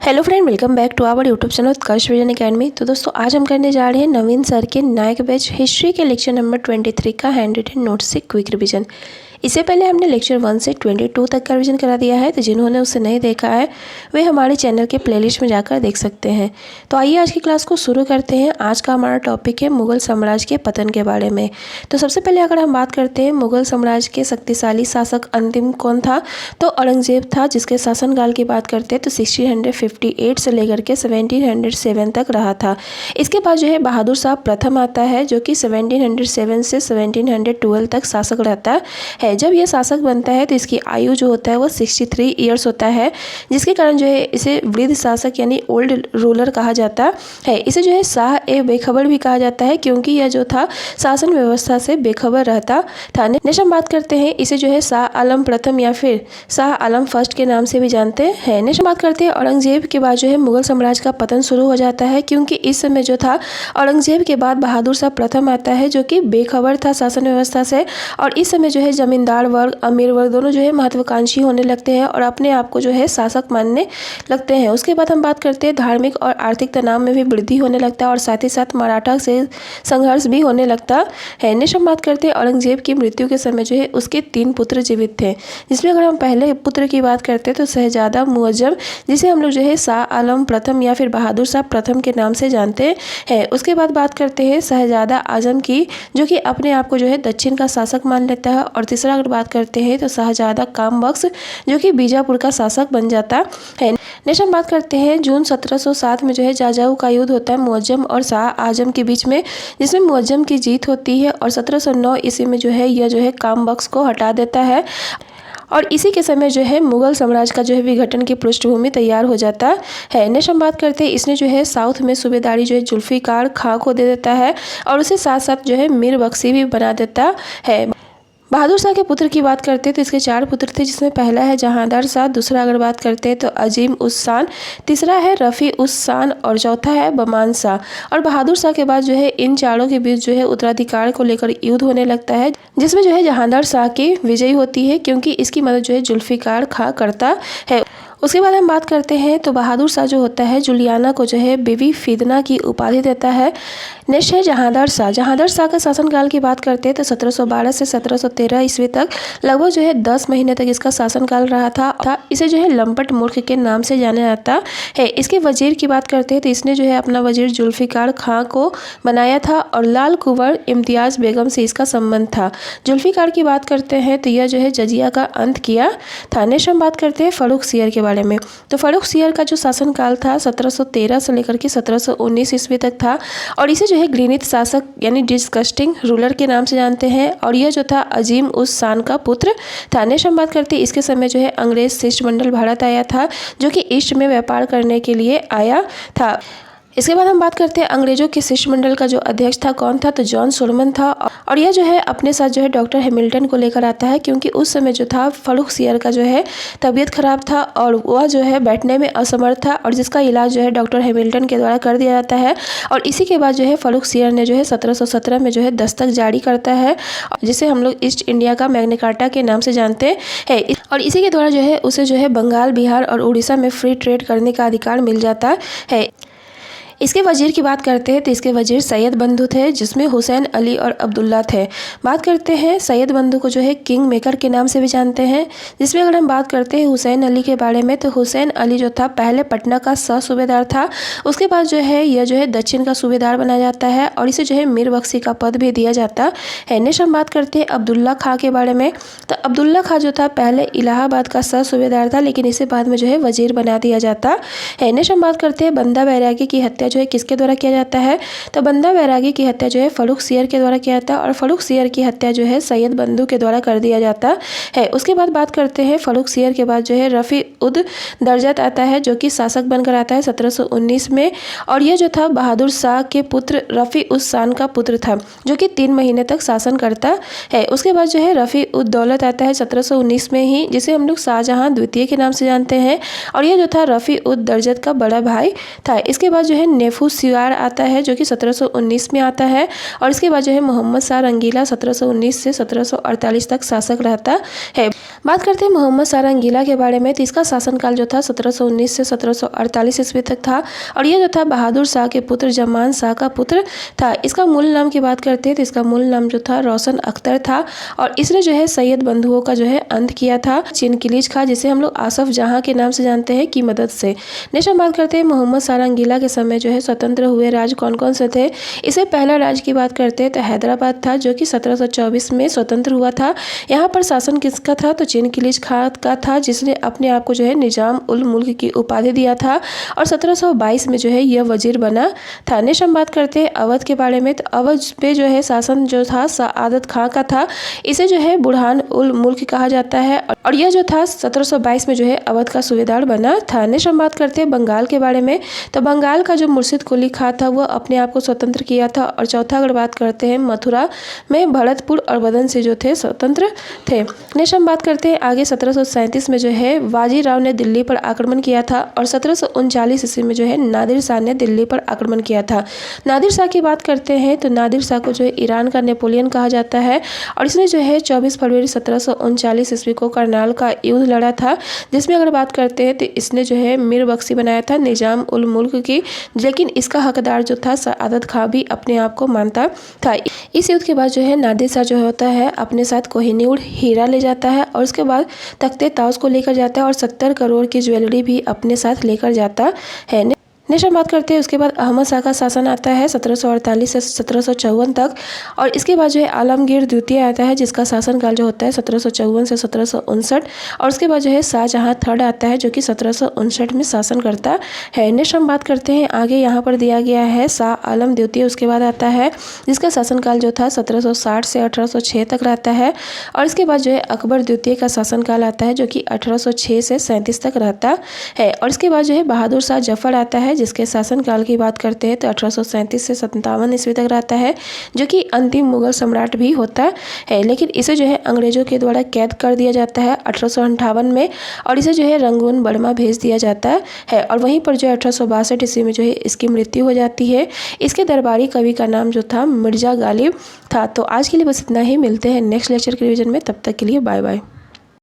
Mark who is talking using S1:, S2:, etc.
S1: Hello friend, welcome back to our YouTube channel Utkarsh vision academy. तो दोस्तों आज हम करने जा रहे हैं नवीन सर के नायक बैच हिस्ट्री के लेक्चर नंबर 23 का हैंड रिटन नोट्स से क्विक रिवीजन। इससे पहले हमने लेक्चर 1 से 22 तक का रिवीजन करा दिया है, तो जिन्होंने उसे नहीं देखा है वे हमारे चैनल के प्लेलिस्ट में जाकर देख सकते हैं। तो आइए आज की क्लास को शुरू करते हैं। आज का हमारा टॉपिक है मुगल साम्राज्य के पतन के बारे में। तो सबसे पहले अगर हम बात करते हैं मुगल साम्राज्य के शक्तिशाली शासक अंतिम कौन था, तो औरंगजेब था, जिसके शासनकाल की बात करते हैं तो 1658 से लेकर के 1707 तक रहा था। इसके बाद जो है बहादुर शाह प्रथम आता है, जो कि 1707 से 1712 तक शासक रहता है। जब यह शासक बनता है तो इसकी आयु जो होता है वो 63 ईयर्स होता है, जिसके कारण जो है इसे वृद्ध शासक यानी ओल्ड रूलर कहा जाता है। इसे जो है शाह ए बेखबर भी कहा जाता है, क्योंकि यह जो था शासन व्यवस्था से बेखबर रहता था। नेक्स्ट हम बात करते हैं, इसे जो है शाह आलम प्रथम या फिर शाह आलम फर्स्ट के नाम से भी जानते हैं। नेक्स्ट बात करते हैं औरंगजेब के बाद जो है मुगल साम्राज्य का पतन शुरू हो जाता है, क्योंकि इस समय जो था औरंगजेब के बाद बहादुर शाह प्रथम आता है, जो कि बेखबर था शासन व्यवस्था से। और इस समय जो है जमींदार वर्ग, अमीर वर्ग दोनों जो है महत्वाकांक्षी होने लगते हैं और अपने आप को जो है शासक मानने लगते हैं। उसके बाद हम बात करते हैं धार्मिक और आर्थिक तनाव में भी वृद्धि होने लगता है और साथ ही साथ मराठा से संघर्ष भी होने लगता है। नेक्स्ट हम बात करते हैं औरंगजेब की मृत्यु के समय जो है उसके 3 पुत्र जीवित थे, जिसमें अगर हम पहले पुत्र की बात करते हैं तो शहजादा मुअज्जम, जिसे हम लोग जो है शाह आलम प्रथम या फिर बहादुर शाह प्रथम के नाम से जानते हैं। उसके बाद बात करते हैं शहजादा आजम की, जो कि अपने आप को जो है दक्षिण का शासक मान लेता है। और तीसरा अगर बात करते हैं तो शहजादा कामबख्श, जो कि बीजापुर का शासक बन जाता है। नेक्स्ट हम बात करते हैं जून 1707 में जो है जाजाऊ का युद्ध होता है मुअज्जम और शाह आजम के बीच में, जिसमें मुअज्जम की जीत होती है और 1709 ईस्वी में जो है यह जो है कामबख्श को हटा देता है। और इसी के समय जो है मुगल साम्राज्य का जो है विघटन की पृष्ठभूमि तैयार हो जाता है। नेक्स्ट हम बात करते हैं, इसने जो है साउथ में सूबेदारी जो है जुल्फिकार खां को दे देता है और उसे साथ साथ जो है मीर बख्शी भी बना देता है। बहादुर शाह के पुत्र की बात करते हैं तो इसके 4 पुत्र थे, जिसमें पहला है जहांदार शाह, दूसरा अगर बात करते हैं तो अजीम उस शान, तीसरा है रफ़ी उस शान और चौथा है बमान शाह। और बहादुर शाह के बाद जो है इन चारों के बीच जो है उत्तराधिकार को लेकर युद्ध होने लगता है, जिसमें जो है जहांदार शाह की विजयी होती है, क्योंकि इसकी मदद जो है जुल्फिकार खां करता है। उसके बाद हम बात करते हैं तो बहादुर शाह जो होता है जुलियाना को जो है बीवी फिदना की उपाधि देता है। नेक्स्ट है जहांदार शाह। जहांदार शाह का शासनकाल की बात करते हैं तो 1712 से 1713 ईस्वी तक लगभग जो है 10 महीने तक इसका शासनकाल रहा था। इसे जो है लंपट मूर्ख के नाम से जाना जाता है। इसके वजीर की बात करते हैं तो इसने जो है अपना वजीर जुल्फिकार खां को बनाया था और लाल कुंवर इम्तियाज़ बेगम से इसका संबंध था। जुल्फिकार की बात करते हैं तो यह जो है जजिया का अंत किया था। नेक्स्ट हम बात करते हैं फर्रुख सियर के बारे में। तो फर्रुख सियर का जो शासनकाल था 1713 से लेकर के 1719 ईस्वी तक था और इसे जो है घृणित शासक यानी डिस्गस्टिंग रूलर के नाम से जानते हैं। और यह जो था अजीम उस शान का पुत्र था। नेक्स्ट हम बात करते हैं, इसके समय जो है अंग्रेज शिष्टमंडल भारत आया था, जो कि ईस्ट में व्यापार करने के लिए आया था। इसके बाद हम बात करते हैं अंग्रेजों के शिष्टमंडल का जो अध्यक्ष था कौन था, तो जॉन सोलोमन था। और यह जो है अपने साथ जो है डॉक्टर हैमिल्टन को लेकर आता है, क्योंकि उस समय जो था फर्रुख सियर का जो है तबीयत खराब था और वह जो है बैठने में असमर्थ था, और जिसका इलाज जो है डॉक्टर हैमिल्टन के द्वारा कर दिया जाता है। और इसी के बाद जो है फर्रुख सियर ने जो है 1717 में जो है दस्तक जारी करता है, जिसे हम लोग ईस्ट इंडिया का मैग्ना कार्टा के नाम से जानते हैं। और इसी के द्वारा जो है उसे जो है बंगाल, बिहार और उड़ीसा में फ्री ट्रेड करने का अधिकार मिल जाता है। इसके वजीर की बात करते हैं तो इसके वजीर सैयद बंधु थे, जिसमें हुसैन अली और अब्दुल्ला थे। बात करते हैं सैयद बंधु को जो है किंग मेकर के नाम से भी जानते हैं, जिसमें अगर हम बात करते हैं हुसैन अली के बारे में तो हुसैन अली जो था पहले पटना का सह सूबेदार था। उसके बाद जो है यह जो है दक्षिण का सूबेदार बना जाता है और इसे जो है मीर बख्शी का पद भी दिया जाता है। नेक्स्ट हम बात करते हैं अब्दुल्ला खां के बारे में। तो अब्दुल्ला खां जो था पहले इलाहाबाद का सह सूबेदार था, लेकिन इसे बाद में जो है वजीर बना दिया जाता है। नेक्स्ट हम बात करते हैं बंदा बैरागी की हत्या जो है किसके द्वारा किया जाता है, तो बंदा बैरागी की हत्या जो है फर्रुख सियर के द्वारा किया जाता है और फर्रुख सियर की हत्या जो है सैयद बंधु के द्वारा कर दिया जाता है। उसके बाद बात करते हैं फर्रुख सियर के बाद जो है रफ़ी उद दर्जत आता है, जो कि शासक बनकर आता है 1719 में। और यह जो था बहादुर शाह के पुत्र रफ़ी उस शान का पुत्र था, जो कि 3 महीने तक शासन करता है। उसके बाद जो है रफ़ी उद दौलत आता है 1719 में ही, जिसे हम लोग शाहजहां द्वितीय के नाम से जानते हैं। और यह जो था रफ़ी उद दर्जत का बड़ा भाई था। इसके बाद जो है नेफुसिवार आता है जो कि 1719 में आता है। और इसके बाद जो है मोहम्मद शाह रंगीला 1719 से 1748 तक शासक रहता है। बात करते हैं मोहम्मद शाह रंगीला के बारे में, तो इसका शासनकाल जो था 1719 से 1748 ईस्वी तक था। और ये जो था बहादुर शाह के पुत्र जमान शाह का पुत्र था। इसका मूल नाम की बात करते हैं तो इसका मूल नाम जो था रोशन अख्तर था। और इसने जो है सैयद बंधुओं का जो है अंत किया था चिनकिलीज खां, जिसे हम लोग आसफ जहां के नाम से जानते हैं, की मदद से। नेक्स्ट हम बात करते हैं मोहम्मद शाह रंगीला के समय जो है स्वतंत्र हुए राज्य कौन कौन से थे। इसे पहला राज्य की बात करते हैं तो हैदराबाद था, जो कि 1724 में स्वतंत्र हुआ था। यहाँ पर शासन किसका था, तो चिनकिलीज खां का था, जिसने अपने आप को जो है निजाम उल मुल्क की उपाधि दिया था। और 1722 में जो है यह वजीर बना था। नेक्स्ट हम बात करते हैं अवध के बारे में, तो अवध पे जो है शासन जो था सआदत खां का था। इसे जो है बुरहान उल मुल्क कहा जाता है। और यह जो था 1722 में जो है अवध का सूबेदार बना था। नेक्स्ट हम बात करते हैं बंगाल के बारे में, तो बंगाल का जो मुर्शिद कुली खां था वह अपने आप को स्वतंत्र किया था। और चौथा अगर बात करते हैं मथुरा में भरतपुर और बदन से जो थे स्वतंत्र थे। नेक्स्ट हम बात करते हैं आगे 1737 में जो है बाजीराव ने दिल्ली पर आक्रमण किया था। और 1739 ईस्वी में जो है नादिर शाह ने दिल्ली पर आक्रमण किया था। नादिर शाह की बात करते हैं तो नादिर शाह को जो है ईरान का नेपोलियन कहा जाता है। और इसने जो है 24 फरवरी 1739 ईस्वी को करनाल का युद्ध लड़ा था, जिसमें अगर बात करते हैं तो इसने जो है मीर बख्शी बनाया था निजाम उल मुल्क की। लेकिन इसका हकदार जो था सआदत खां भी अपने आप को मानता था। इस युद्ध के बाद जो है नादिर शाह जो होता है अपने साथ कोहिनूर हीरा ले जाता है। और उसके बाद तख्ते ताउस को लेकर जाता है और 70 करोड़ की ज्वेलरी भी अपने साथ लेकर जाता है। नेक्स्ट हम बात करते हैं उसके बाद अहमद शाह का शासन आता है 1748 से 1754 तक। और इसके बाद जो है आलमगीर द्वितीय आता है, जिसका शासनकाल जो होता है 1754 से 1759। और उसके बाद जो है शाहजहां थर्ड आता है, जो कि 1759 में शासन करता है। नेक्स्ट हम बात करते हैं आगे यहाँ पर दिया गया है शाह आलम द्वितीय उसके बाद आता है, जिसका शासनकाल जो था 1760 से 1806 तक रहता है। और इसके बाद जो है अकबर द्वितीय का शासनकाल आता है, जो कि 1806 से 37 तक रहता है। और इसके बाद जो है बहादुर शाह जफर आता है, जिसके शासनकाल की बात करते हैं तो 1837 से 57 ईस्वी तक रहता है, जो कि अंतिम मुगल सम्राट भी होता है। लेकिन इसे जो है अंग्रेजों के द्वारा कैद कर दिया जाता है 1858 में। और इसे जो है रंगून बर्मा भेज दिया जाता है। और वहीं पर जो है 1862 ईस्वी में जो है इसकी मृत्यु हो जाती है। इसके दरबारी कवि का नाम जो था मिर्जा गालिब था। तो आज के लिए बस इतना ही, मिलते हैं नेक्स्ट लेक्चर के रिवीजन में, तब तक के लिए बाय बाय।